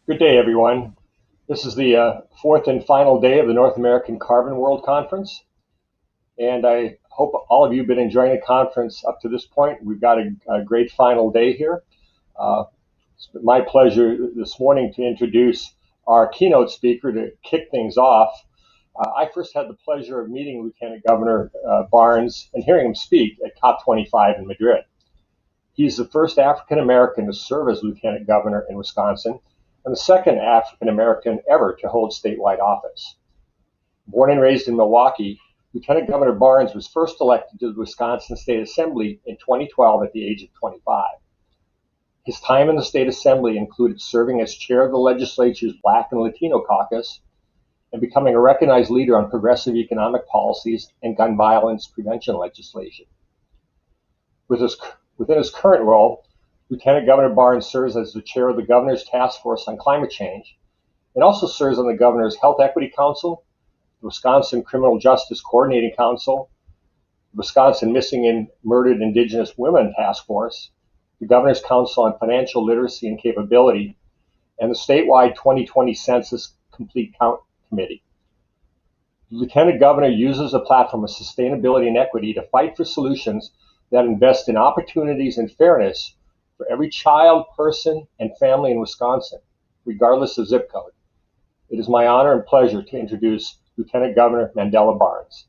Good day, everyone. This is the fourth and final day of the North American Carbon World Conference, and I hope all of you have been enjoying the conference up to this point. We've got a great final day here. Uh, it's my pleasure this morning to introduce our keynote speaker to kick things off. I first had the pleasure of meeting Lieutenant Governor Barnes and hearing him speak at COP25 in Madrid. He's the first African American to serve as Lieutenant Governor in Wisconsin and the second African American ever to hold statewide office. Born and raised in Milwaukee, Lieutenant Governor Barnes was first elected to the Wisconsin State Assembly in 2012 at the age of 25. His time in the State Assembly included serving as chair of the legislature's Black and Latino caucus and becoming a recognized leader on progressive economic policies and gun violence prevention legislation. Within his current role, Lieutenant Governor Barnes serves as the chair of the Governor's Task Force on Climate Change and also serves on the Governor's Health Equity Council, the Wisconsin Criminal Justice Coordinating Council, the Wisconsin Missing and Murdered Indigenous Women Task Force, the Governor's Council on Financial Literacy and Capability, and the statewide 2020 Census Complete Count Committee. The Lieutenant Governor uses a platform of sustainability and equity to fight for solutions that invest in opportunities and fairness for every child, person, and family in Wisconsin, regardless of zip code. It is my honor and pleasure to introduce Lieutenant Governor Mandela Barnes.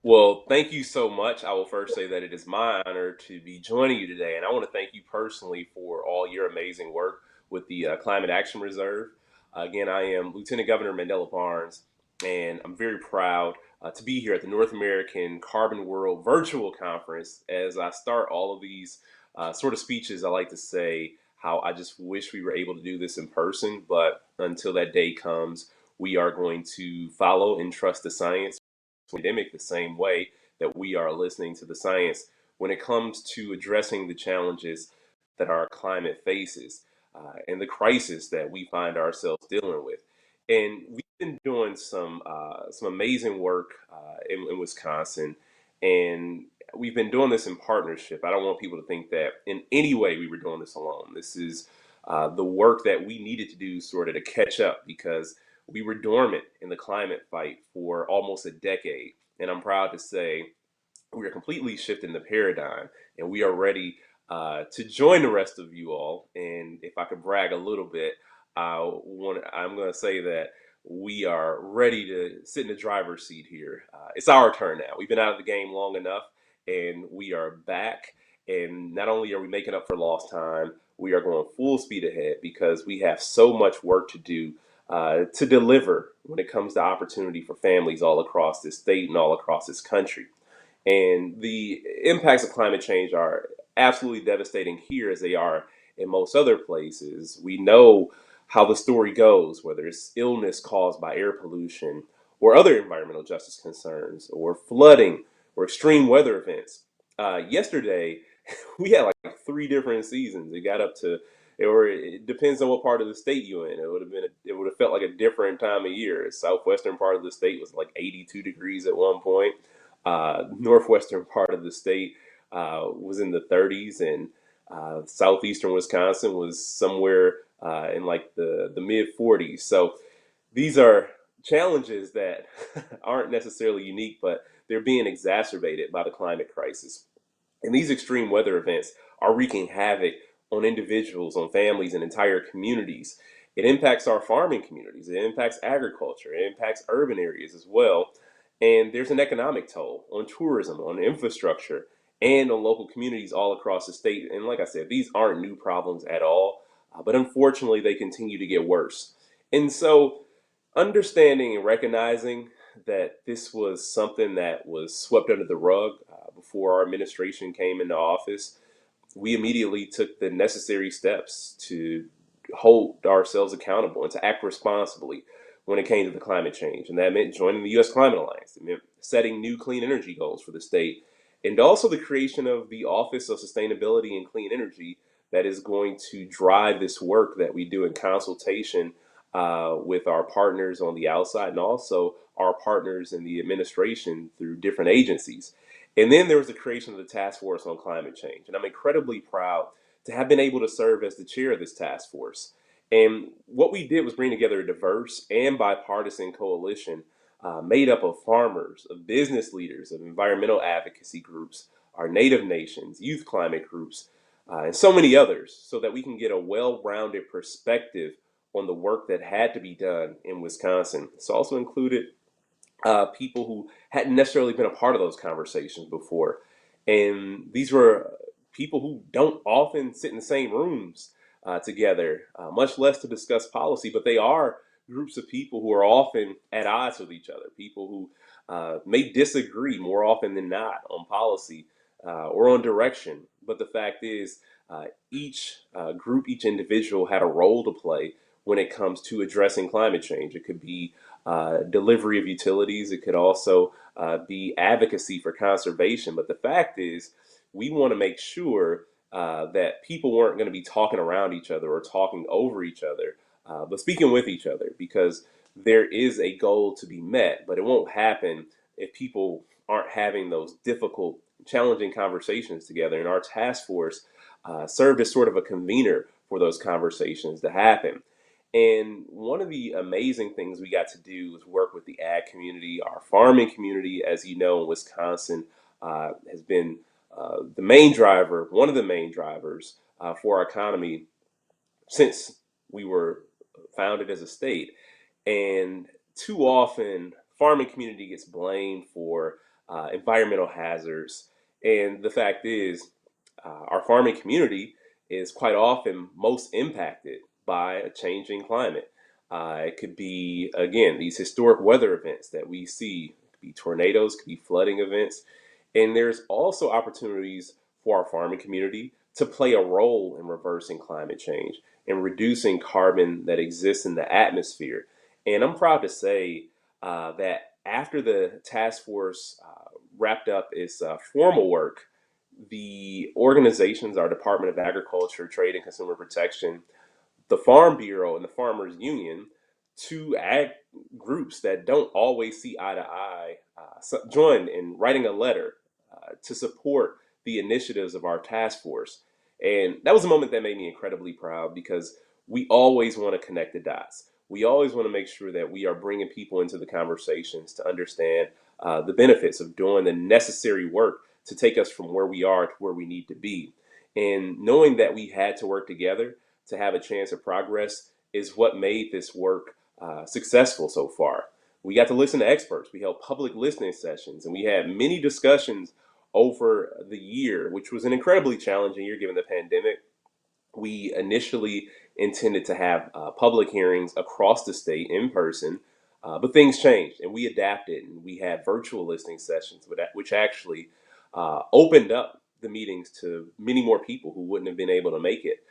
Well, thank you so much. I will first say that it is my honor to be joining you today, and I want to thank you personally for all your amazing work with the Climate Action Reserve. Again, I am Lieutenant Governor Mandela Barnes, and I'm very proud to be here at the North American Carbon World Virtual Conference. As I start all of these sort of speeches, I like to say how I just wish we were able to do this in person, but until that day comes, we are going to follow and trust the science pandemic the same way that we are listening to the science when it comes to addressing the challenges that our climate faces and the crisis that we find ourselves dealing with. And we've been doing some amazing work in Wisconsin, and we've been doing this in partnership. I don't want people to think that in any way we were doing this alone. This is the work that we needed to do sort of to catch up because we were dormant in the climate fight for almost a decade. And I'm proud to say we are completely shifting the paradigm and we are ready to join the rest of you all. And if I could brag a little bit, I'm going to say that we are ready to sit in the driver's seat here. It's our turn now. We've been out of the game long enough and we are back. And not only are we making up for lost time, we are going full speed ahead because we have so much work to do to deliver when it comes to opportunity for families all across this state and all across this country. And the impacts of climate change are absolutely devastating here as they are in most other places. We know how the story goes, whether it's illness caused by air pollution or other environmental justice concerns or flooding or extreme weather events. Yesterday, we had like three different seasons. It got up to, or it depends on what part of the state you're in. It would have felt like a different time of year. The southwestern part of the state was like 82 degrees at one point. Northwestern part of the state was in the 30s, and southeastern Wisconsin was somewhere in like the mid 40s. So these are challenges that aren't necessarily unique, but they're being exacerbated by the climate crisis. And these extreme weather events are wreaking havoc on individuals, on families, and entire communities. It impacts our farming communities, it impacts agriculture, it impacts urban areas as well. And there's an economic toll on tourism, on infrastructure, and on local communities all across the state. And like I said, these aren't new problems at all, but unfortunately, they continue to get worse. And so, understanding and recognizing that this was something that was swept under the rug before our administration came into office, we immediately took the necessary steps to hold ourselves accountable and to act responsibly when it came to the climate change. And that meant joining the U.S. Climate Alliance. It meant setting new clean energy goals for the state, and also the creation of the Office of Sustainability and Clean Energy that is going to drive this work that we do in consultation with our partners on the outside and also our partners in the administration through different agencies. And then there was the creation of the Task Force on Climate Change. And I'm incredibly proud to have been able to serve as the chair of this task force. And what we did was bring together a diverse and bipartisan coalition made up of farmers, of business leaders, of environmental advocacy groups, our Native nations, youth climate groups, and so many others, so that we can get a well-rounded perspective on the work that had to be done in Wisconsin. It's also included people who hadn't necessarily been a part of those conversations before. And these were people who don't often sit in the same rooms together, much less to discuss policy, but they are groups of people who are often at odds with each other, people who may disagree more often than not on policy or on direction. But the fact is, each group, each individual had a role to play when it comes to addressing climate change. It could be delivery of utilities. It could also be advocacy for conservation. But the fact is, we want to make sure that people weren't going to be talking around each other or talking over each other, but speaking with each other, because there is a goal to be met, but it won't happen if people aren't having those difficult, challenging conversations together. And our task force served as sort of a convener for those conversations to happen. And one of the amazing things we got to do was work with the ag community. Our farming community, as you know, in Wisconsin, has been the main driver, one of the main drivers for our economy since we were founded as a state. And too often, farming community gets blamed for environmental hazards. And the fact is, our farming community is quite often most impacted by a changing climate. It could be, again, these historic weather events that we see. It could be tornadoes, could be flooding events. And there's also opportunities for our farming community to play a role in reversing climate change and reducing carbon that exists in the atmosphere. And I'm proud to say that after the task force wrapped up its formal work, the organizations, our Department of Agriculture, Trade and Consumer Protection, the Farm Bureau, and the Farmers Union, two ag groups that don't always see eye to eye, joined in writing a letter to support the initiatives of our task force. And that was a moment that made me incredibly proud, because we always want to connect the dots. We always want to make sure that we are bringing people into the conversations to understand the benefits of doing the necessary work to take us from where we are to where we need to be. And knowing that we had to work together to have a chance of progress is what made this work successful so far. We got to listen to experts. We held public listening sessions, and we had many discussions over the year, which was an incredibly challenging year given the pandemic. We initially intended to have public hearings across the state in person, but things changed and we adapted, and we had virtual listening sessions, which actually opened up the meetings to many more people who wouldn't have been able to make it.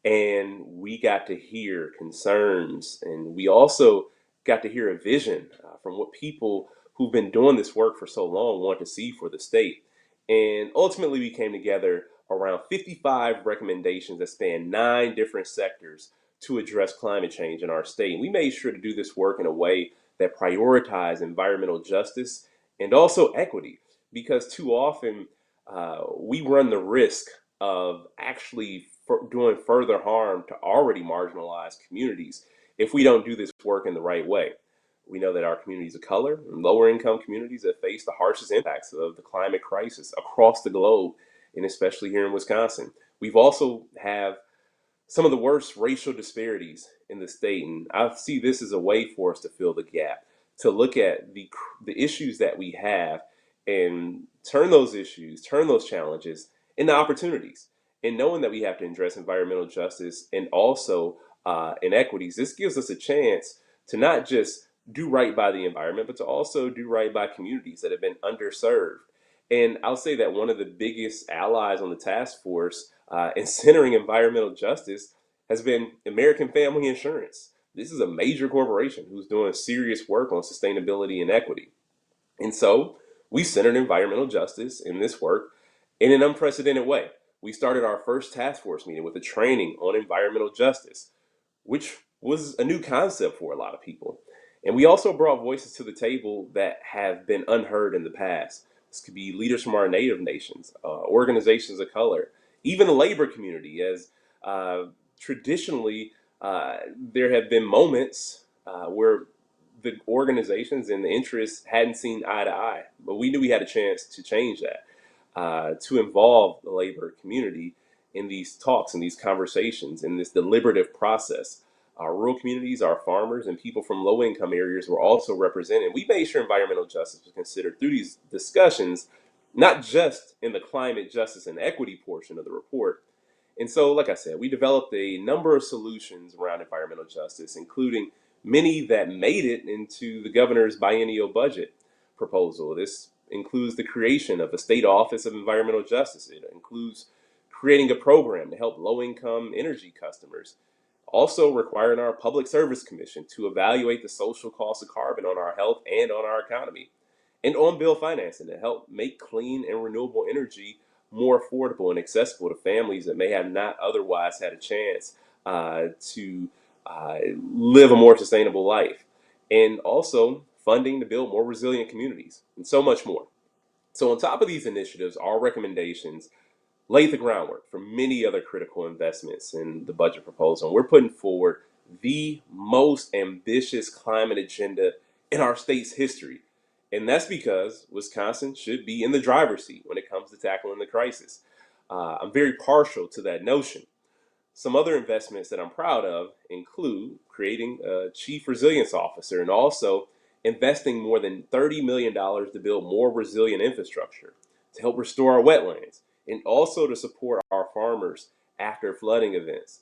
And we got to hear concerns, and we also got to hear a vision from what people who've been doing this work for so long want to see for the state. And ultimately, we came together around 55 recommendations that span 9 different sectors to address climate change in our state. And we made sure to do this work in a way that prioritized environmental justice and also equity, because too often we run the risk of actually doing further harm to already marginalized communities if we don't do this work in the right way. We know that our communities of color and lower income communities have faced the harshest impacts of the climate crisis across the globe, and especially here in Wisconsin. We've also have some of the worst racial disparities in the state, and I see this as a way for us to fill the gap, to look at the issues that we have and turn those issues, turn those challenges into opportunities. And knowing that we have to address environmental justice and also inequities, this gives us a chance to not just do right by the environment, but to also do right by communities that have been underserved. And I'll say that one of the biggest allies on the task force in centering environmental justice has been American Family Insurance. This is a major corporation who's doing serious work on sustainability and equity. And so we centered environmental justice in this work in an unprecedented way. We started our first task force meeting with a training on environmental justice, which was a new concept for a lot of people. And we also brought voices to the table that have been unheard in the past. This could be leaders from our native nations, organizations of color, even the labor community, as traditionally there have been moments where the organizations and the interests hadn't seen eye to eye, but we knew we had a chance to change that, to involve the labor community in these talks and these conversations in this deliberative process. Our rural communities, our farmers, and people from low income areas were also represented. We made sure environmental justice was considered through these discussions, not just in the climate justice and equity portion of the report. And so, like I said, we developed a number of solutions around environmental justice, including many that made it into the governor's biennial budget proposal. This includes the creation of the State Office of Environmental Justice. It includes creating a program to help low-income energy customers. Also requiring our Public Service Commission to evaluate the social cost of carbon on our health and on our economy. And on-bill financing to help make clean and renewable energy more affordable and accessible to families that may have not otherwise had a chance to live a more sustainable life. And also funding to build more resilient communities and so much more. So on top of these initiatives, our recommendations laid the groundwork for many other critical investments in the budget proposal. And we're putting forward the most ambitious climate agenda in our state's history. And that's because Wisconsin should be in the driver's seat when it comes to tackling the crisis. I'm very partial to that notion. Some other investments that I'm proud of include creating a chief resilience officer and also investing more than $30 million to build more resilient infrastructure to help restore our wetlands and also to support our farmers after flooding events.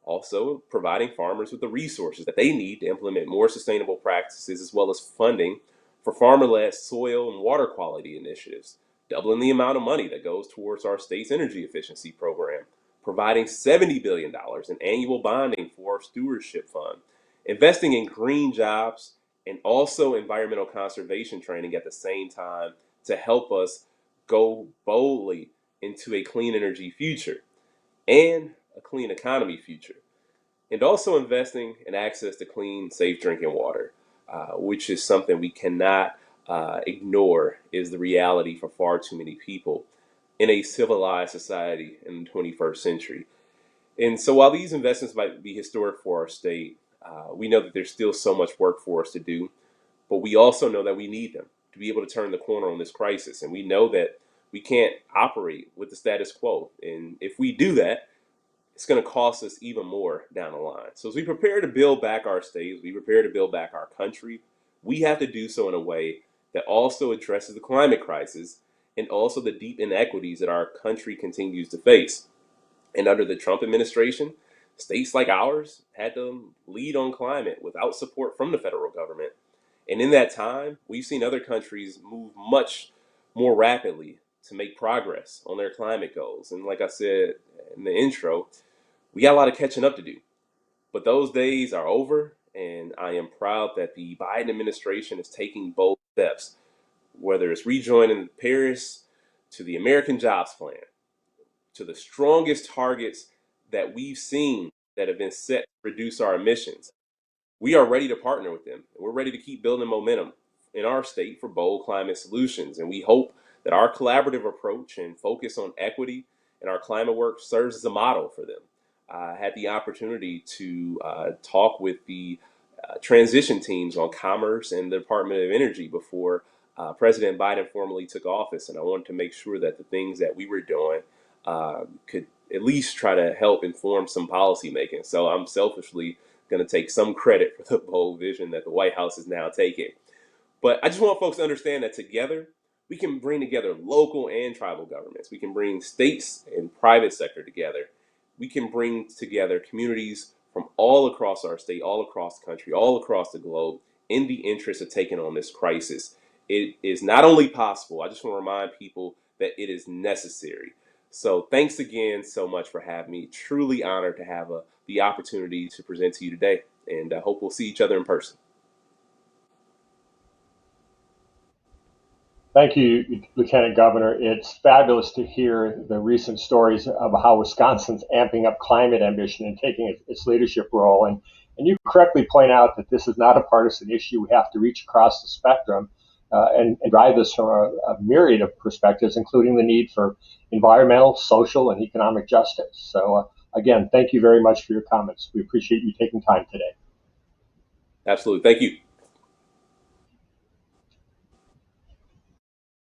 Also, providing farmers with the resources that they need to implement more sustainable practices, as well as funding for farmer-led soil and water quality initiatives, doubling the amount of money that goes towards our state's energy efficiency program, providing $70 billion in annual bonding for our stewardship fund, investing in green jobs, and also environmental conservation training at the same time to help us go boldly into a clean energy future and a clean economy future. And also investing in access to clean, safe drinking water, which is something we cannot ignore, is the reality for far too many people in a civilized society in the 21st century. And so while these investments might be historic for our state, we know that there's still so much work for us to do, but we also know that we need them to be able to turn the corner on this crisis. And we know that we can't operate with the status quo. And if we do that, it's going to cost us even more down the line. So as we prepare to build back our state, as we prepare to build back our country, we have to do so in a way that also addresses the climate crisis and also the deep inequities that our country continues to face. And under the Trump administration, states like ours had to lead on climate without support from the federal government. And in that time, we've seen other countries move much more rapidly to make progress on their climate goals. And like I said in the intro, we got a lot of catching up to do. But those days are over, and I am proud that the Biden administration is taking bold steps, whether it's rejoining Paris, to the American Jobs Plan, to the strongest targets that we've seen that have been set to reduce our emissions. We are ready to partner with them. And we're ready to keep building momentum in our state for bold climate solutions. And we hope that our collaborative approach and focus on equity and our climate work serves as a model for them. I had the opportunity to talk with the transition teams on commerce and the Department of Energy before President Biden formally took office. And I wanted to make sure that the things that we were doing could at least try to help inform some policy making. So I'm selfishly going to take some credit for the bold vision that the White House is now taking. But I just want folks to understand that together, we can bring together local and tribal governments. We can bring states and private sector together. We can bring together communities from all across our state, all across the country, all across the globe in the interest of taking on this crisis. It is not only possible, I just want to remind people that it is necessary. So thanks again so much for having me. Truly honored to have the opportunity to present to you today, and I hope we'll see each other in person. Thank you, Lieutenant Governor. It's fabulous to hear the recent stories of how Wisconsin's amping up climate ambition and taking its leadership role. And you correctly point out that this is not a partisan issue. We have to reach across the spectrum and drive this from a myriad of perspectives, including the need for environmental, social, and economic justice. So, again, thank you very much for your comments. We appreciate you taking time today. Absolutely. Thank you.